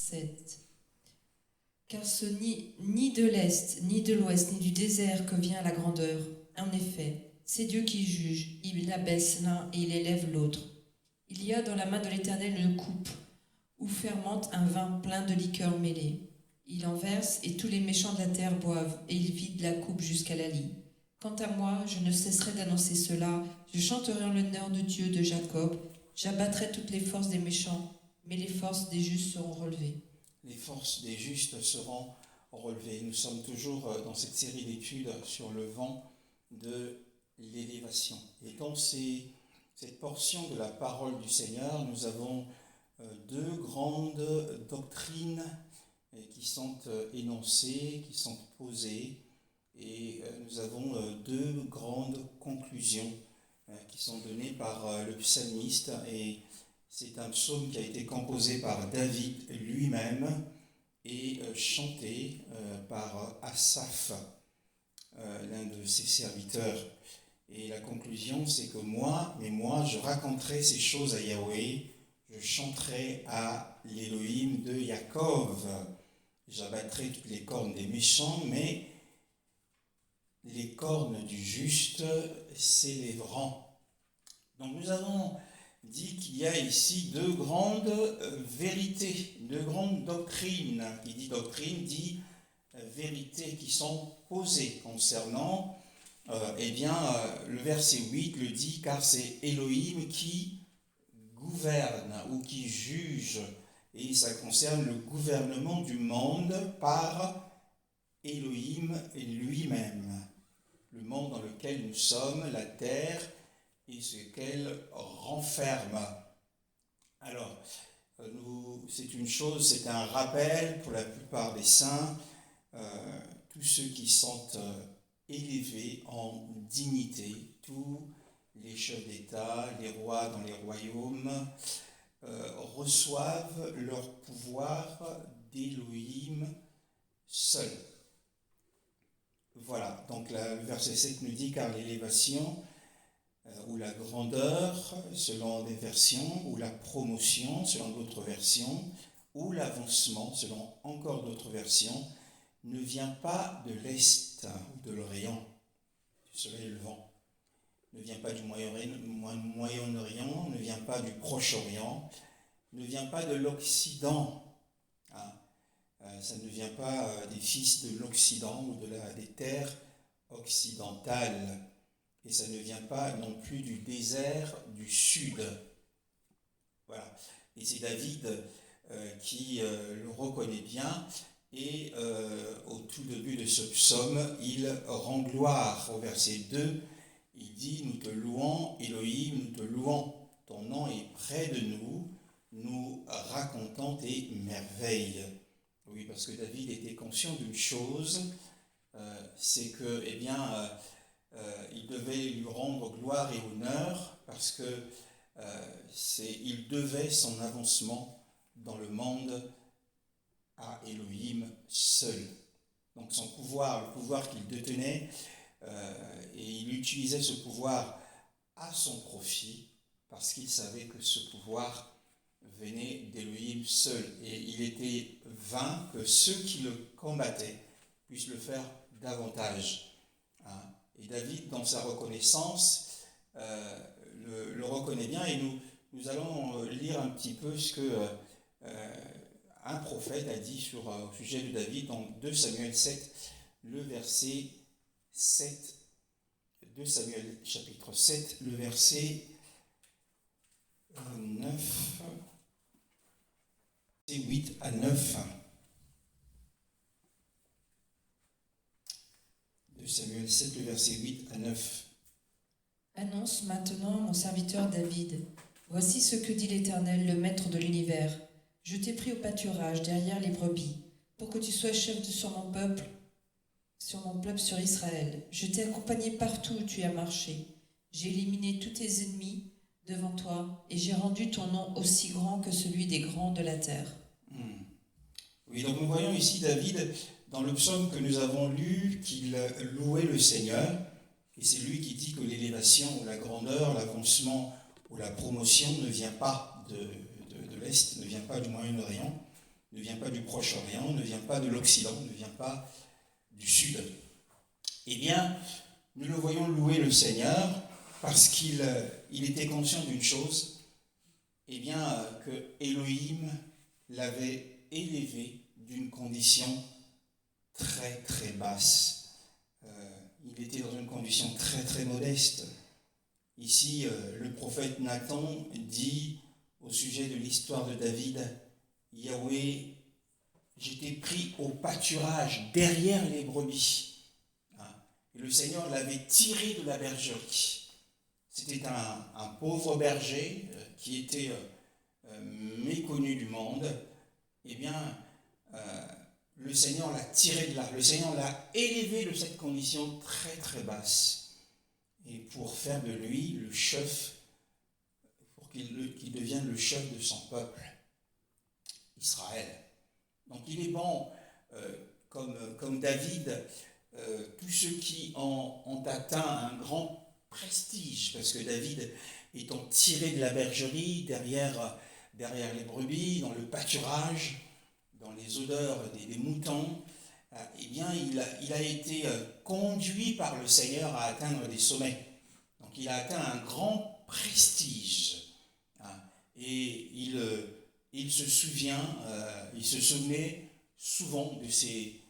7. Car ce ni de l'Est, ni de l'Ouest, ni du désert que vient la grandeur. En effet, c'est Dieu qui juge, il abaisse l'un et il élève l'autre. Il y a dans la main de l'Éternel une coupe, où fermente un vin plein de liqueurs mêlées. Il en verse, et tous les méchants de la terre boivent, et il vide la coupe jusqu'à la lie. Quant à moi, je ne cesserai d'annoncer cela, je chanterai en l'honneur de Dieu de Jacob, j'abattrai toutes les forces des méchants, mais les forces des justes seront relevées. Les forces des justes seront relevées. Nous sommes toujours dans cette série d'études sur le vent de l'élévation. Et dans cette portion de la parole du Seigneur, nous avons deux grandes doctrines qui sont énoncées, qui sont posées, et nous avons deux grandes conclusions qui sont données par le psalmiste. Et c'est un psaume qui a été composé par David lui-même et chanté par Asaph, l'un de ses serviteurs. Et la conclusion, c'est que moi, je raconterai ces choses à Yahweh, je chanterai à l'Élohim de Yaakov, j'abattrai toutes les cornes des méchants, mais les cornes du juste s'élèveront. Donc nous avons dit qu'il y a ici deux grandes vérités, deux grandes doctrines. Qui dit doctrine dit vérités qui sont posées concernant, le verset 8 le dit, car c'est Elohim qui gouverne ou qui juge, et ça concerne le gouvernement du monde par Elohim lui-même, le monde dans lequel nous sommes, la terre, et ce qu'elle renferme. Alors, c'est une chose, c'est un rappel pour la plupart des saints, tous ceux qui sont élevés en dignité, tous les chefs d'État, les rois dans les royaumes, reçoivent leur pouvoir d'Élohim seul. Voilà, donc le verset 7 nous dit, car l'élévation ou la grandeur, selon des versions, ou la promotion, selon d'autres versions, ou l'avancement, selon encore d'autres versions, ne vient pas de l'Est ou de l'Orient, du soleil levant, ne vient pas du Moyen-Orient, ne vient pas du Proche-Orient, ne vient pas de l'Occident. Ça ne vient pas des fils de l'Occident ou des terres occidentales. Et ça ne vient pas non plus du désert du sud. Voilà. Et c'est David qui le reconnaît bien. Et au tout début de ce psaume, il rend gloire. Au verset 2, il dit, nous te louons, Elohim, nous te louons. Ton nom est près de nous, nous racontons tes merveilles. Oui, parce que David était conscient d'une chose, c'est que, il devait lui rendre gloire et honneur parce que il devait son avancement dans le monde à Elohim seul. Donc son pouvoir, le pouvoir qu'il détenait, et il utilisait ce pouvoir à son profit parce qu'il savait que ce pouvoir venait d'Elohim seul. Et il était vain que ceux qui le combattaient puissent le faire davantage. Et David, dans sa reconnaissance, le reconnaît bien, et nous allons lire un petit peu ce que un prophète a dit au sujet de David dans 2 Samuel 7, le verset 7, 2 Samuel chapitre 7, le verset 9, 8 à 9. 2 Samuel 7, le verset 8 à 9. Annonce maintenant mon serviteur David. Voici ce que dit l'Éternel, le Maître de l'univers. Je t'ai pris au pâturage derrière les brebis, pour que tu sois chef sur mon peuple sur Israël. Je t'ai accompagné partout où tu as marché. J'ai éliminé tous tes ennemis devant toi, et j'ai rendu ton nom aussi grand que celui des grands de la terre. Oui, donc nous voyons ici David, dans le psaume que nous avons lu, qu'il louait le Seigneur, et c'est lui qui dit que l'élévation ou la grandeur, l'avancement ou la promotion ne vient pas de l'Est, ne vient pas du Moyen-Orient, ne vient pas du Proche-Orient, ne vient pas de l'Occident, ne vient pas du Sud. Eh bien, nous le voyons louer le Seigneur parce qu'il était conscient d'une chose, eh bien, que Elohim l'avait élevé d'une condition très très basse. Il était dans une condition très très modeste. Ici, le prophète Nathan dit au sujet de l'histoire de David, Yahweh, j'étais pris au pâturage derrière les brebis. Et le Seigneur l'avait tiré de la bergerie. C'était un pauvre berger qui était méconnu du monde. Eh bien, le Seigneur l'a tiré de là. Le Seigneur l'a élevé de cette condition très très basse. Et pour faire de lui le chef, pour qu'il devienne le chef de son peuple, Israël. Donc il est bon, comme David, tous ceux qui ont atteint un grand prestige, parce que David étant tiré de la bergerie, derrière les brebis, dans le pâturage, dans les odeurs des moutons, eh bien il a été conduit par le Seigneur à atteindre des sommets. Donc il a atteint un grand prestige. Et il se souvenait souvent de ses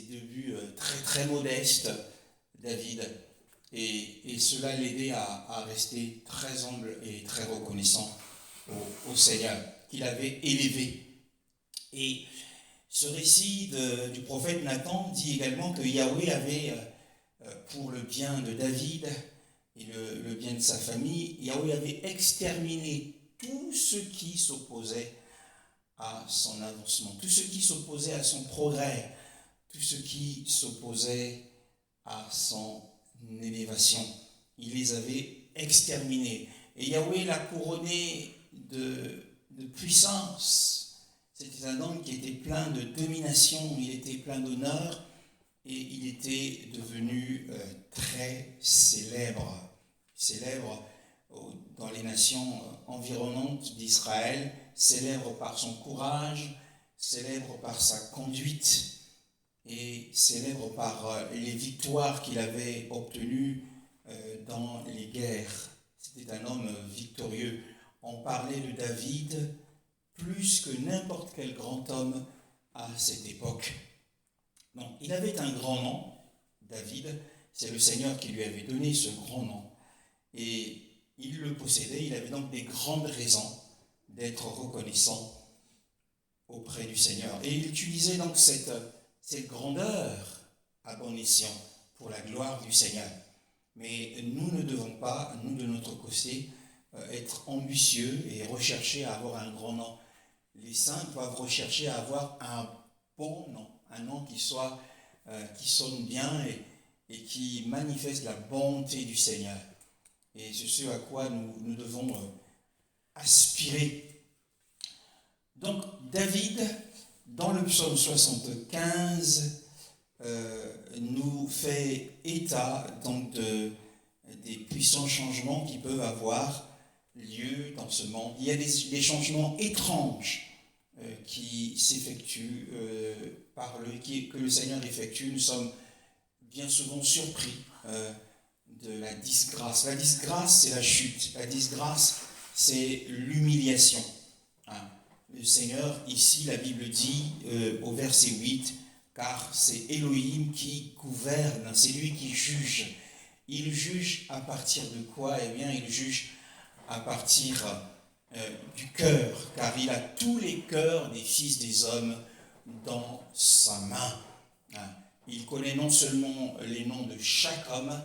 débuts très très modestes, David. Et cela l'aidait à rester très humble et très reconnaissant au Seigneur qu'il avait élevé. Et ce récit du prophète Nathan dit également que Yahweh avait, pour le bien de David et le bien de sa famille, Yahweh avait exterminé tous ceux qui s'opposaient à son avancement, tous ceux qui s'opposaient à son progrès, tous ceux qui s'opposaient à son élévation. Il les avait exterminés. Et Yahweh l'a couronné de puissance. C'était un homme qui était plein de domination, il était plein d'honneur et il était devenu très célèbre dans les nations environnantes d'Israël, célèbre par son courage, célèbre par sa conduite et célèbre par les victoires qu'il avait obtenues dans les guerres. C'était un homme victorieux. On parlait de David plus que n'importe quel grand homme à cette époque. Donc, il avait un grand nom, David, c'est le Seigneur qui lui avait donné ce grand nom. Et il le possédait, il avait donc des grandes raisons d'être reconnaissant auprès du Seigneur. Et il utilisait donc cette grandeur à bon escient pour la gloire du Seigneur. Mais nous ne devons pas, nous de notre côté, être ambitieux et rechercher à avoir un grand nom. Les saints doivent rechercher à avoir un bon nom, un nom qui sonne bien et qui manifeste la bonté du Seigneur. Et c'est ce à quoi nous devons aspirer. Donc David, dans le psaume 75, nous fait état donc des puissants changements qui peuvent avoir lieu dans ce monde. Il y a des changements étranges qui s'effectuent que le Seigneur effectue. Nous sommes bien souvent surpris de la disgrâce. La disgrâce, c'est la chute. La disgrâce, c'est l'humiliation. Le Seigneur, ici, la Bible dit au verset 8, car c'est Elohim qui gouverne, c'est lui qui juge. Il juge à partir de quoi? Eh bien, il juge à partir du cœur, car il a tous les cœurs des fils des hommes dans sa main. Il connaît non seulement les noms de chaque homme,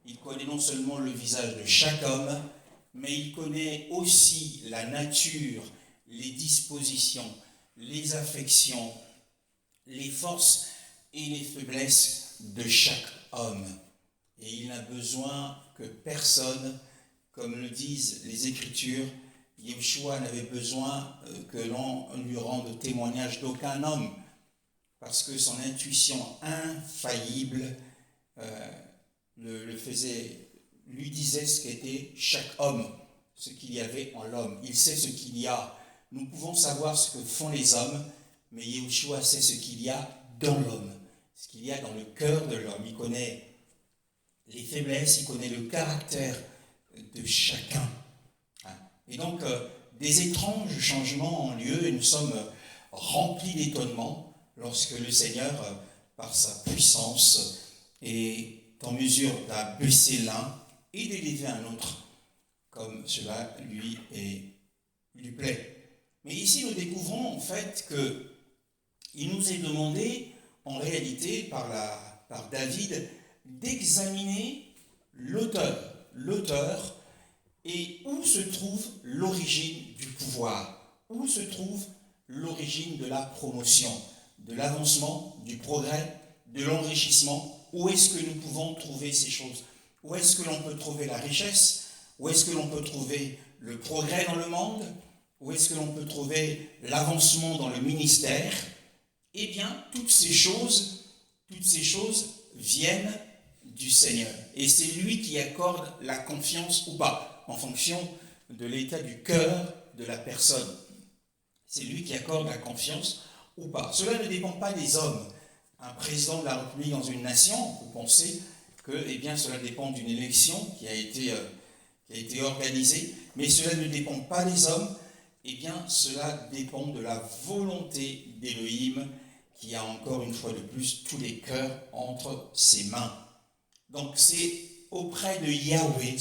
il connaît non seulement le visage de chaque homme, mais il connaît aussi la nature, les dispositions, les affections, les forces et les faiblesses de chaque homme. Et il n'a besoin que personne, comme le disent les Écritures, Yeshua n'avait besoin que l'on lui rende témoignage d'aucun homme, parce que son intuition infaillible lui disait ce qu'était chaque homme, ce qu'il y avait en l'homme. Il sait ce qu'il y a. Nous pouvons savoir ce que font les hommes, mais Yahushua sait ce qu'il y a dans l'homme, ce qu'il y a dans le cœur de l'homme. Il connaît les faiblesses, il connaît le caractère de chacun. Et donc, des étranges changements ont lieu et nous sommes remplis d'étonnement lorsque le Seigneur, par sa puissance, est en mesure d'abaisser l'un et d'élever un autre, comme cela lui plaît. Mais ici, nous découvrons en fait qu'il nous est demandé, en réalité, par David, d'examiner l'auteur et où se trouve l'origine du pouvoir, où se trouve l'origine de la promotion, de l'avancement, du progrès, de l'enrichissement. Où est-ce que nous pouvons trouver ces choses? Où est-ce que l'on peut trouver la richesse? Où est-ce que l'on peut trouver le progrès dans le monde? Où est-ce que l'on peut trouver l'avancement dans le ministère? Eh bien, toutes ces choses viennent du Seigneur. Et c'est lui qui accorde la confiance ou pas, en fonction de l'état du cœur de la personne. C'est lui qui accorde la confiance ou pas. Cela ne dépend pas des hommes. Un président de la République dans une nation, vous pensez que cela dépend d'une élection qui a été organisée, mais cela ne dépend pas des hommes, cela dépend de la volonté d'Élohim qui a encore une fois de plus tous les cœurs entre ses mains. Donc c'est auprès de Yahweh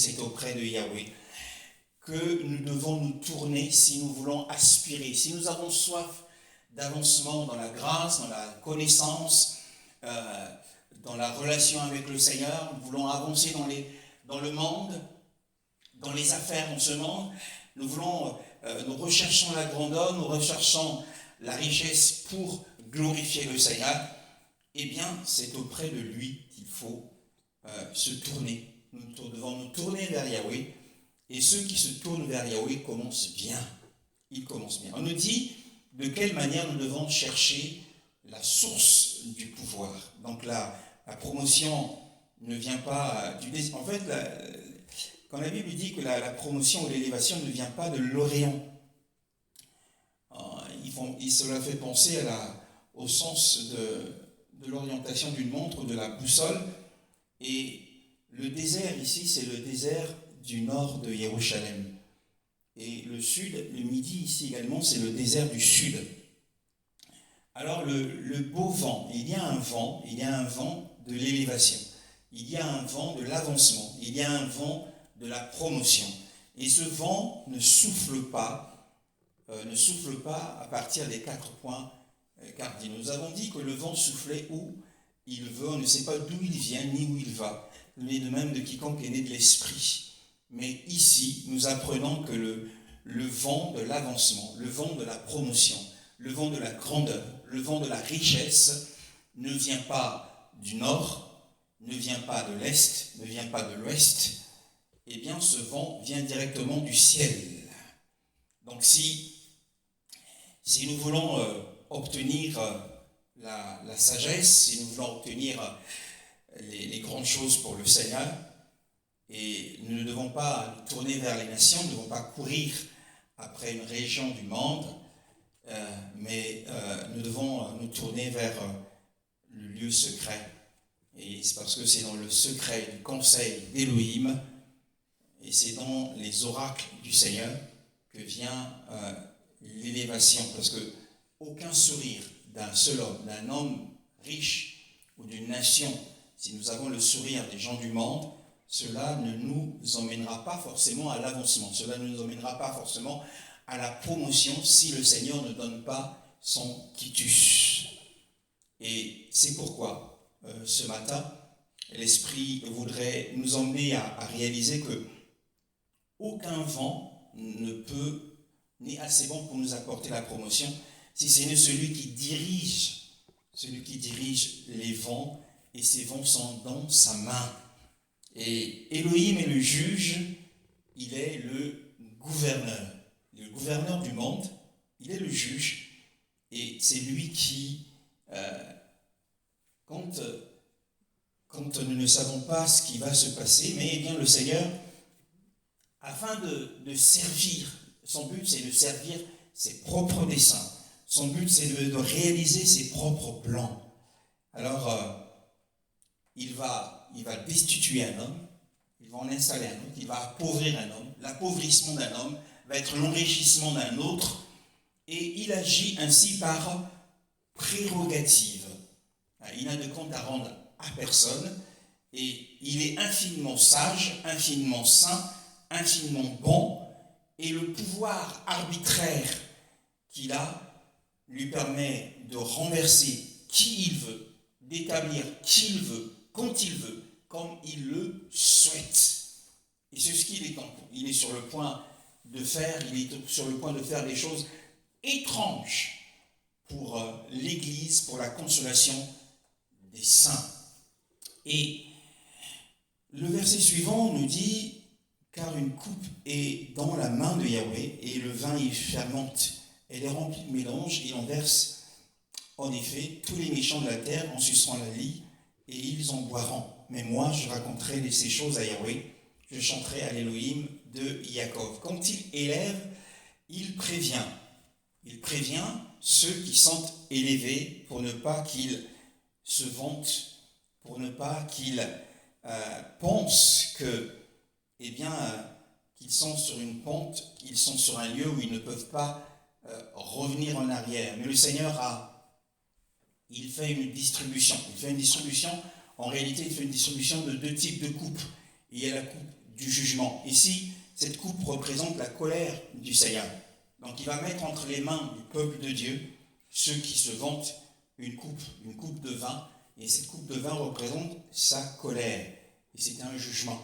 que nous devons nous tourner si nous voulons aspirer, si nous avons soif d'avancement dans la grâce, dans la connaissance, dans la relation avec le Seigneur. Nous voulons avancer dans le monde, dans les affaires dans ce monde. Nous recherchons la grandeur, nous recherchons la richesse pour glorifier le Seigneur. C'est auprès de lui qu'il faut se tourner. Nous devons nous tourner vers Yahweh. Et ceux qui se tournent vers Yahweh commencent bien. Ils commencent bien. On nous dit de quelle manière nous devons chercher la source du pouvoir. Donc la promotion ne vient pas du désir. En fait, quand la Bible dit que la promotion ou l'élévation ne vient pas de l'Orient, cela fait penser au sens de l'orientation d'une montre ou de la boussole. Et le désert ici, c'est le désert du nord de Jérusalem. Et le sud, le midi ici également, c'est le désert du sud. Alors le beau vent, il y a un vent de l'élévation, il y a un vent de l'avancement, il y a un vent de la promotion. Et ce vent ne souffle pas à partir des 4 points cardinaux. Nous avons dit que le vent soufflait où il veut, on ne sait pas d'où il vient ni où il va. Il est de même de quiconque est né de l'esprit. Mais ici, nous apprenons que le vent de l'avancement, le vent de la promotion, le vent de la grandeur, le vent de la richesse ne vient pas du nord, ne vient pas de l'est, ne vient pas de l'ouest. Ce vent vient directement du ciel. Donc si nous voulons obtenir la sagesse, si nous voulons obtenir les grandes choses pour le Seigneur, et nous ne devons pas nous tourner vers les nations, nous ne devons pas courir après une région du monde, mais nous devons nous tourner vers le lieu secret. Et c'est parce que c'est dans le secret du conseil d'Élohim, et c'est dans les oracles du Seigneur que vient l'élévation. Parce que aucun sourire d'un seul homme, d'un homme riche ou d'une nation, si nous avons le sourire des gens du monde, cela ne nous emmènera pas forcément à l'avancement. Cela ne nous emmènera pas forcément à la promotion si le Seigneur ne donne pas son quitus. Et c'est pourquoi, ce matin, l'Esprit voudrait nous emmener à réaliser que aucun vent n'est assez bon pour nous apporter la promotion si ce n'est celui qui dirige les vents, et ces vents sont dans sa main. Et Elohim est le juge, il est le gouverneur du monde, il est le juge, et c'est lui qui, quand nous ne savons pas ce qui va se passer, mais le Seigneur, afin de servir, son but c'est de servir ses propres desseins, Son but, c'est de réaliser ses propres plans. Alors, il va destituer un homme, il va en installer un autre, il va appauvrir un homme. L'appauvrissement d'un homme va être l'enrichissement d'un autre, et il agit ainsi par prérogative. Il n'a de compte à rendre à personne, et il est infiniment sage, infiniment saint, infiniment bon, et le pouvoir arbitraire qu'il a lui permet de renverser qui il veut, d'établir qui il veut, quand il veut, comme il le souhaite. Et c'est ce qu'il est il est sur le point de faire, il est sur le point de faire des choses étranges pour l'Église, pour la consolation des saints. Et le verset suivant nous dit, car une coupe est dans la main de Yahweh, et le vin y fermente. Elle est remplie de mélange, et en verse en effet tous les méchants de la terre en suceront la lie, et ils en boiront. Mais moi, je raconterai ces choses à Yahweh, je chanterai à l'Élohim de Yaakov. Quand il élève, il prévient. Il prévient ceux qui sont élevés pour ne pas qu'ils se vantent, pour ne pas qu'ils pensent que, qu'ils sont sur une pente, qu'ils sont sur un lieu où ils ne peuvent pas revenir en arrière. Mais le Seigneur il fait une distribution. En réalité, il fait une distribution de deux types de coupes. Il y a la coupe du jugement. Ici, cette coupe représente la colère du Seigneur. Donc il va mettre entre les mains du peuple de Dieu ceux qui se vantent une coupe de vin. Et cette coupe de vin représente sa colère. Et c'est un jugement.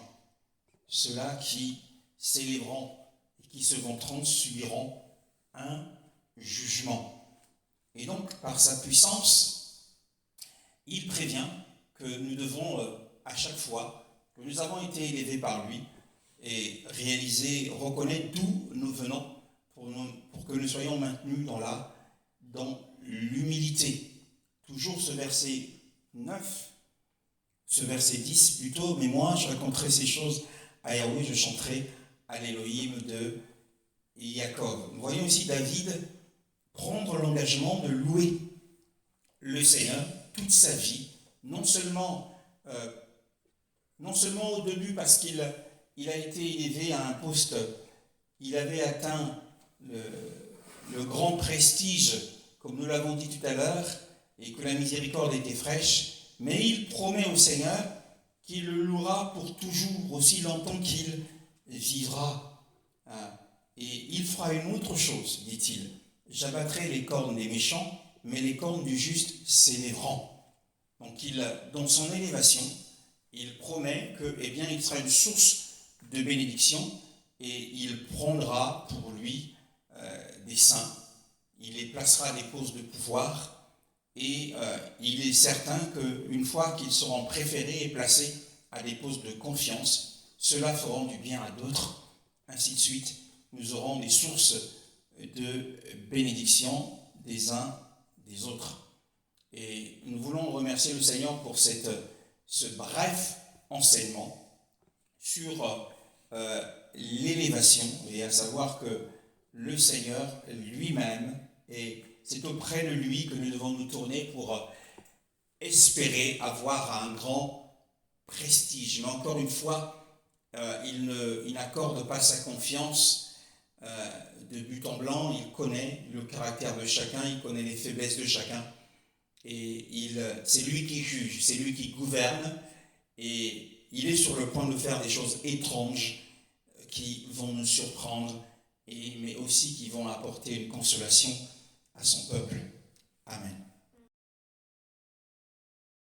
Ceux-là qui s'élèveront et qui se vanteront subiront un jugement. Et donc, par sa puissance, il prévient que nous devons, à chaque fois que nous avons été élevés par lui, et reconnaître d'où nous venons, pour que nous soyons maintenus dans l'humilité. Toujours ce verset 9, ce verset 10 plutôt, mais moi je raconterai ces choses à Yahweh, je chanterai à l'Élohim de Yaakov. Nous voyons aussi David prendre l'engagement de louer le Seigneur toute sa vie, non seulement au début parce qu'il a été élevé à un poste, il avait atteint le grand prestige, comme nous l'avons dit tout à l'heure, et que la miséricorde était fraîche, mais il promet au Seigneur qu'il le louera pour toujours, aussi longtemps qu'il vivra. Et il fera une autre chose, dit-il. J'abattrai les cornes des méchants, mais les cornes du juste s'élèveront. Donc dans son élévation, il promet il sera une source de bénédiction et il prendra pour lui des saints. Il les placera à des postes de pouvoir et il est certain qu'une fois qu'ils seront préférés et placés à des postes de confiance, cela fera du bien à d'autres. Ainsi de suite, nous aurons des sources de bénédiction des uns des autres. Et nous voulons remercier le Seigneur pour ce bref enseignement sur l'élévation, et à savoir que le Seigneur lui-même, et c'est auprès de lui que nous devons nous tourner pour espérer avoir un grand prestige. Mais encore une fois, il n'accorde pas sa confiance de but en blanc. Il connaît le caractère de chacun, il connaît les faiblesses de chacun. Et c'est lui qui juge, c'est lui qui gouverne, et il est sur le point de faire des choses étranges qui vont nous surprendre, mais aussi qui vont apporter une consolation à son peuple. Amen.